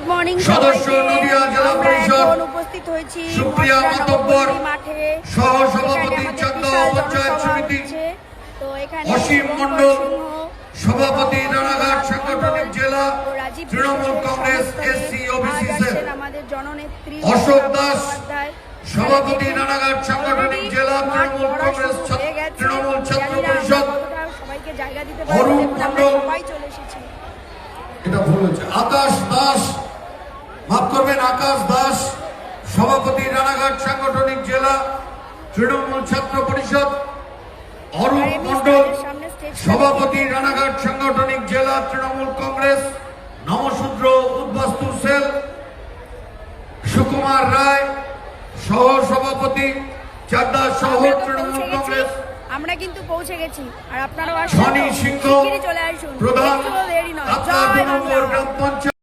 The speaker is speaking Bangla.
মর্নিং সদস্য নদিয়া জেলা পরিষদ উপস্থিত হয়েছি সুপ্রিয়া মাতব্বর মাঠে সহ সভাপতি চান্দা পঞ্চায়েত সমিতি তো এখানে অসীম মণ্ডল সভাপতি রানাঘাট সাংগঠনিক জেলা Trinamool Congress SC OBC cell আমাদের জননেত্রী অশোক দাস সভাপতি রানাঘাট সাংগঠনিক জেলা তৃণমূল কংগ্রেস তৃণমূল ছাত্র পরিষদ সবাইকে জায়গা দিতে অরুণ মণ্ডল সবাই চলে এসেছি। এটা ভুল হচ্ছে আকাশ দাস, মাফ করবেন, আকাশ দাস সভাপতি রানাঘাট সাংগঠনিক জেলা তৃণমূল ছাত্র পরিষদ, অরুণ মণ্ডল সভাপতি রানাঘাট সাংগঠনিক জেলা তৃণমূল কংগ্রেস নমশূদ্র উদ্বাস্তু সেল, সুকুমার রায় সহ সভাপতি চাকদা শহর তৃণমূল কংগ্রেস। আমরা কিন্তু পৌঁছে গেছি আর আপনারাও শনি সিংহ চলে আসুন, প্রধান দেরি নয়। গ্রাম পঞ্চায়েত।